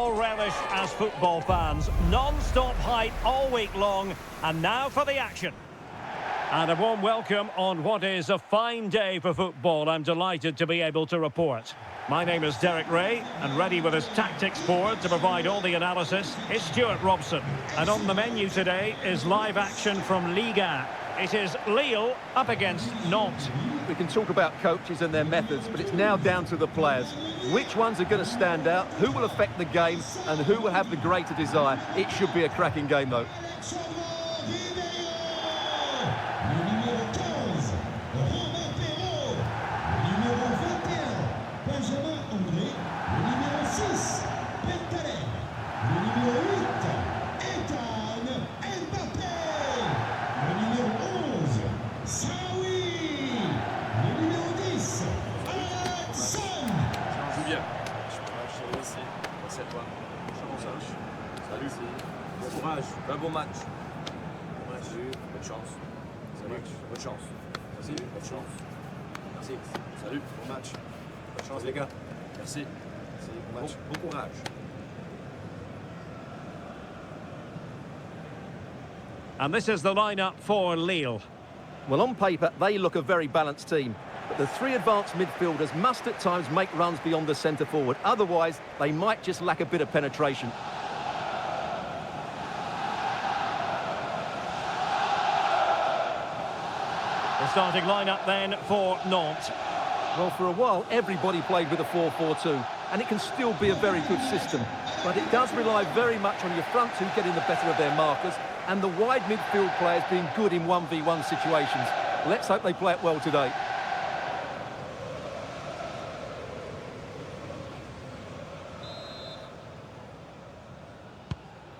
All relished as football fans, non-stop hype all week long, and now for the action. And a warm welcome on what is a fine day for football. I'm delighted to be able to report. My name is Derek Ray, and ready with his tactics board to provide all the analysis is Stuart Robson. And on the menu today is live action from Ligue. It is Lille up against Nantes. We can talk about coaches and their methods, but it's now down to the players. Which ones are going to stand out, who will affect the game, and who will have the greater desire. It should be a cracking game, though. Bon courage, un bon match. Salut, bonne chance. Salut, bonne chance. Merci, bonne chance. Merci. Salut, bon match. Bonne chance les gars. Merci. Merci, bon match. Bon courage. And this is the lineup for Lille. Well, on paper, they look a very balanced team. But the three advanced midfielders must at times make runs beyond the centre forward. Otherwise, they might just lack a bit of penetration. The starting lineup then for Nantes. Well, for a while, everybody played with a 4-4-2, and it can still be a very good system. But it does rely very much on your front two getting the better of their markers, and the wide midfield players being good in 1v1 situations. Let's hope they play it well today.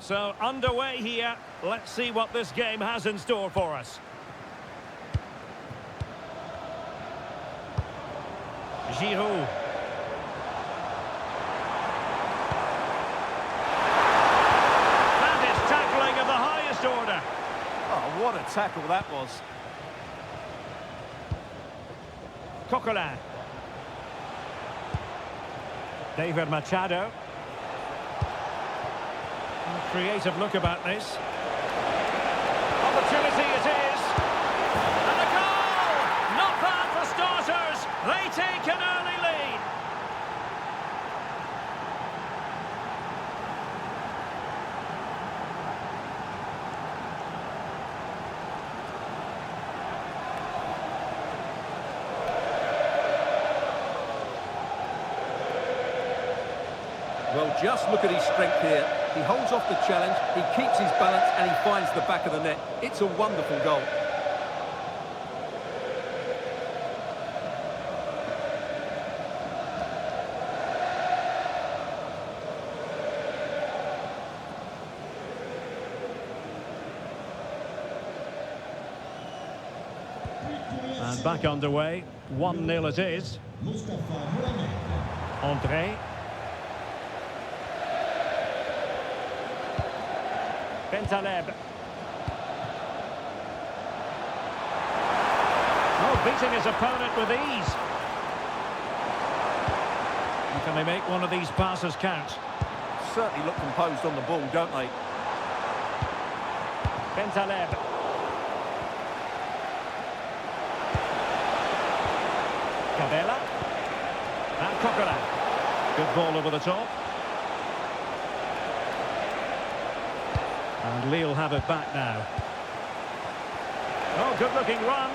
So, underway here. Let's see what this game has in store for us. Giroud. That is tackling of the highest order. Oh, what a tackle that was. Coquelin. David Machado. Creative look about this. Opportunity it is. And a goal! Not bad for starters. They take an early lead. Well, just look at his strength here. He holds off the challenge, he keeps his balance, and he finds the back of the net. It's a wonderful goal. And back underway. 1-0 it is. André. Bentaleb. Oh, beating his opponent with ease. And can they make one of these passes count? Certainly look composed on the ball, don't they? Bentaleb. Cabela. And Coquelin. Good ball over the top. And Lille have it back now. Oh, good-looking run.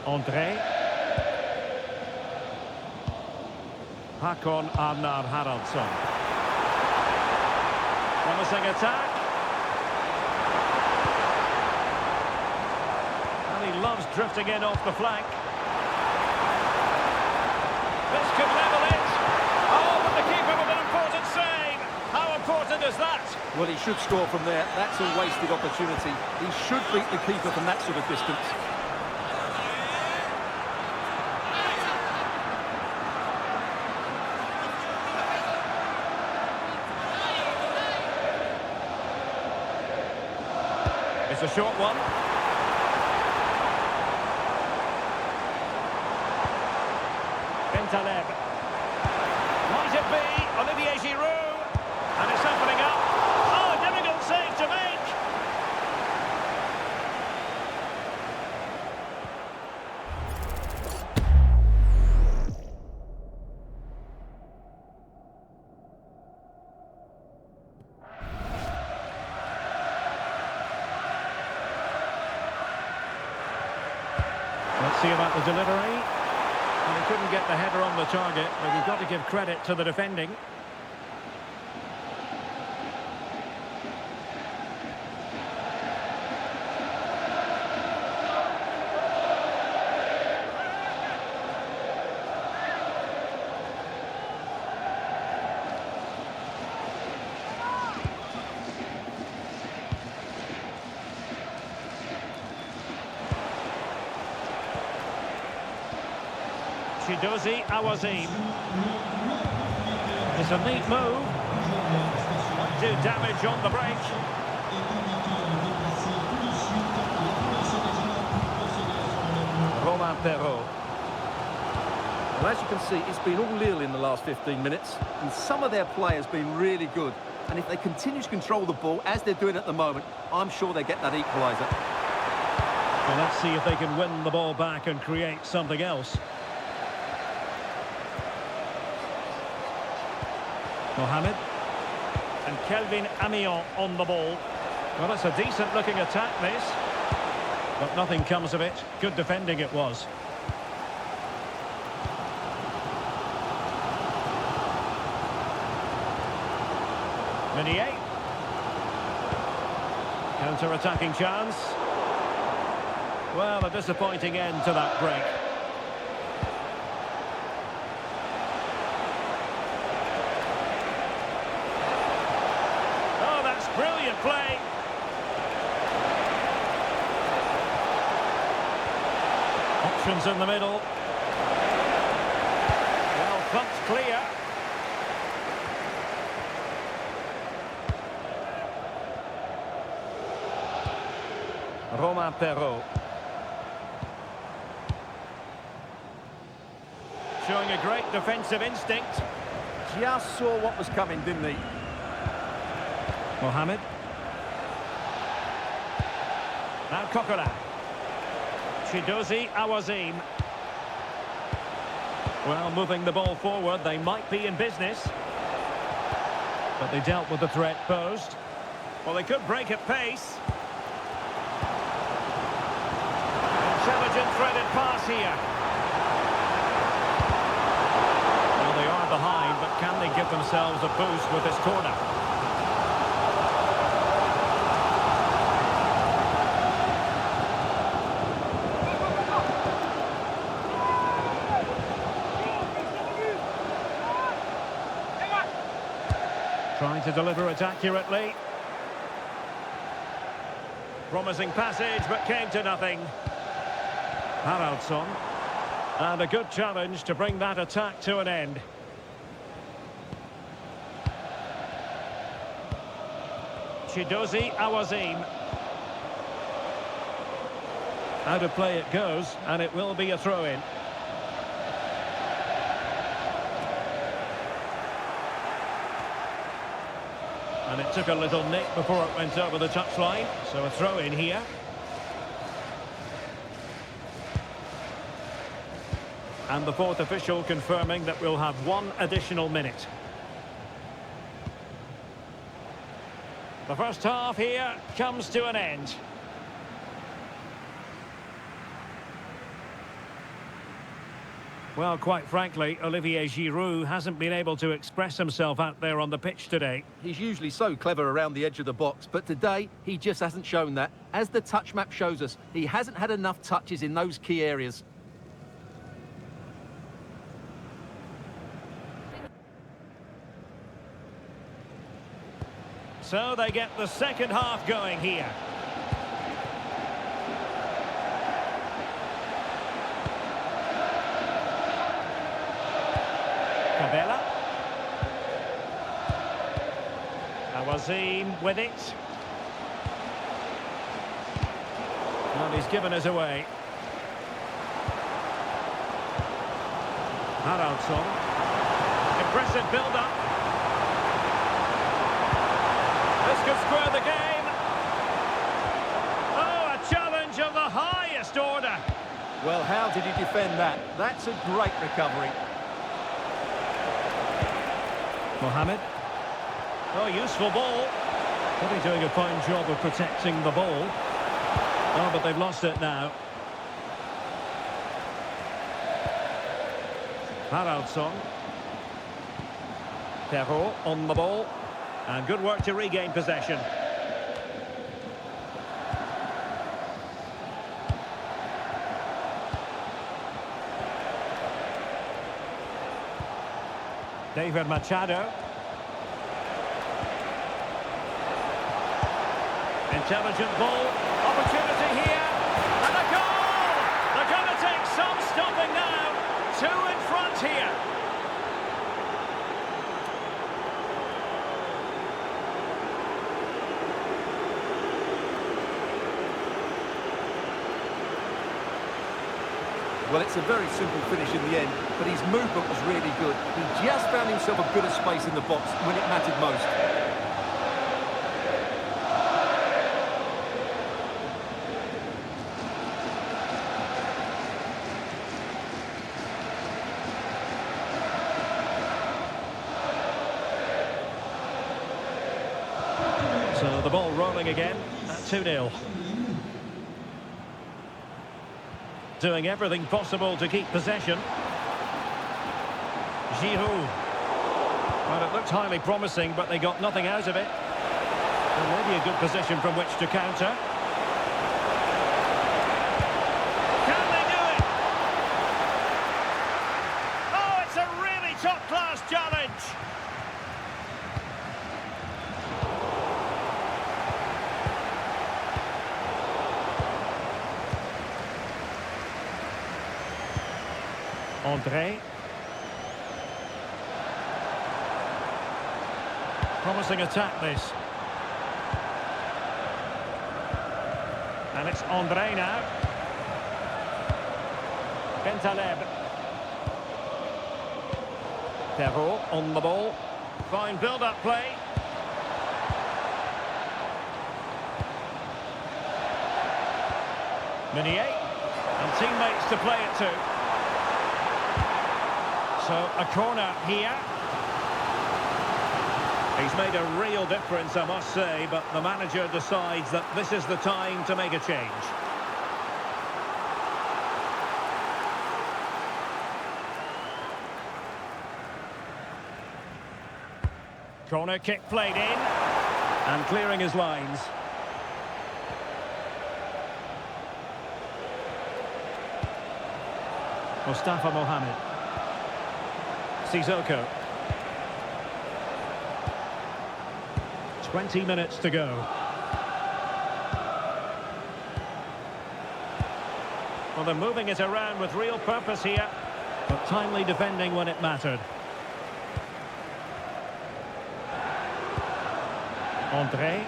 André. Håkon Arnar Haraldsson. Promising attack. And he loves drifting in off the flank. This could level it. Oh, but the keeper with an important save. How important is that? Well, he should score from there. That's a wasted opportunity. He should beat the keeper from that sort of distance. It's a short one. Taleb. Might it be Olivier Giroud? And it's opening up. Oh, difficult save to make. Let's see about the delivery. And he couldn't get the header on the target, but you've got to give credit to the defending. Chidozie Awazim. It's a neat move. Might do damage on the break. Romain Perrault. Well, as you can see, it's been all Lille in the last 15 minutes, and some of their players been really good. And if they continue to control the ball, as they're doing at the moment, I'm sure they get that equaliser. Well, let's see if they can win the ball back and create something else. Mohamed and Kelvin Amion on the ball. Well, it's a decent looking attack, this, but nothing comes of it. Good defending it was. Meunier. Counter-attacking chance. Well, a disappointing end to that break. Brilliant play. Options in the middle. Well, thumped clear. Romain Perrault. Showing a great defensive instinct. Just saw what was coming, didn't he? Mohamed. Now Coquelin. Chidozie Awazim. Well, moving the ball forward, they might be in business. But they dealt with the threat posed. Well, they could break at pace. Intelligent threaded pass here. Well, they are behind, but can they give themselves a boost with this corner? Trying to deliver it accurately. Promising passage, but came to nothing. Haraldsson. And a good challenge to bring that attack to an end. Chidozie Awazim. Out of play it goes, and it will be a throw-in. And it took a little nick before it went over the touchline, so a throw-in here. And the fourth official confirming that we'll have one additional minute. The first half here comes to an end. Well, quite frankly, Olivier Giroud hasn't been able to express himself out there on the pitch today. He's usually so clever around the edge of the box, but today he just hasn't shown that. As the touch map shows us, he hasn't had enough touches in those key areas. So they get the second half going here. Cabela. Awazim with it. And he's given us away. Haraldsson. Impressive build-up. This could square the game. Oh, a challenge of the highest order. Well, how did he defend that? That's a great recovery. Mohamed. Oh, useful ball. Probably doing a fine job of protecting the ball. Oh, but they've lost it now. Haraldsson. Perrault on the ball. And good work to regain possession. David Machado. Intelligent ball. Opportunity here. And a goal! They're going to take some stopping now. 2 in front here. Well, it's a very simple finish in the end, but his movement was really good. He just found himself a bit of space in the box when it mattered most. So the ball rolling again at 2-0. Doing everything possible to keep possession. Giroud. Well, it looked highly promising, but they got nothing out of it. And maybe a good position from which to counter. Can they do it? Oh, it's a really top-class challenge. André. Promising attack, this. And it's André now. Bentaleb. Perrault on the ball. Fine build-up play. Meunier. And teammates to play it to. So, a corner here. He's made a real difference, I must say, but the manager decides that this is the time to make a change. Corner kick played in. And clearing his lines. Mustafa Mohamed. Sissoko. 20 minutes to go. Well, they're moving it around with real purpose here, but timely defending when it mattered. André.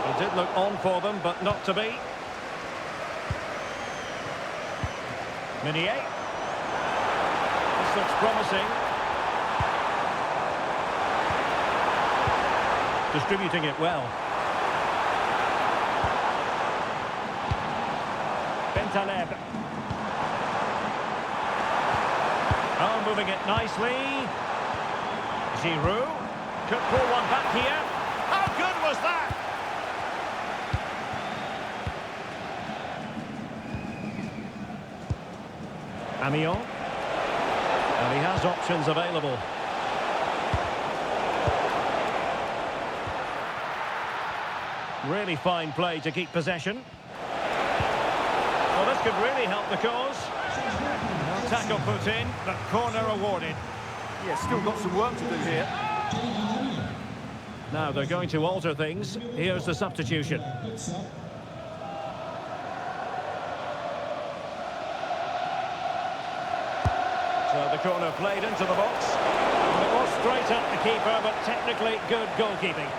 It did look on for them, but not to be. Meunier. This looks promising. Distributing it well. Bentaleb. Oh, moving it nicely. Giroud. Could pull one back here. How good was that? Amiot. And he has options available. Really fine play to keep possession. Well, this could really help the cause. Tackle put in, but corner awarded. Yeah, still got some work to do here. Now they're going to alter things. Here's the substitution. So the corner played into the box. And it was straight at the keeper, but technically good goalkeeping.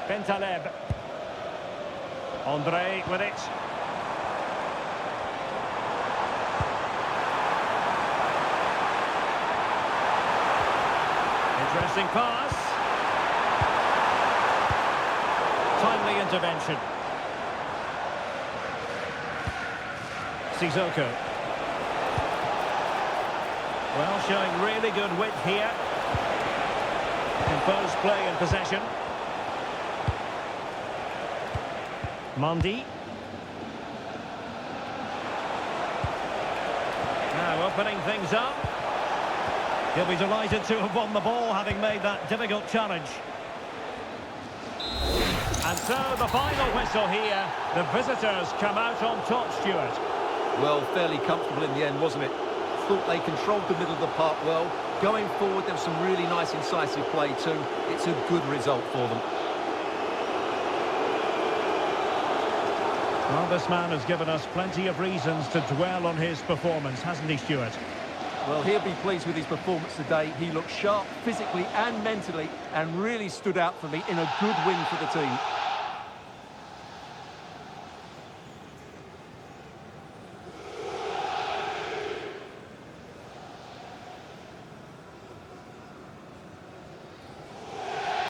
Bentaleb. Andre with it. Interesting pass. Timely intervention. Sissoko. Well, showing really good width here. Composed play in possession. Mondi. Now opening things up. He'll be delighted to have won the ball, having made that difficult challenge. And so the final whistle here. The visitors come out on top, Stuart. Well, fairly comfortable in the end, wasn't it? Thought they controlled the middle of the park well. Going forward, there was some really nice incisive play too. It's a good result for them. Well, this man has given us plenty of reasons to dwell on his performance, hasn't he, Stuart? Well, he'll be pleased with his performance today. He looked sharp physically and mentally and really stood out for me in a good win for the team.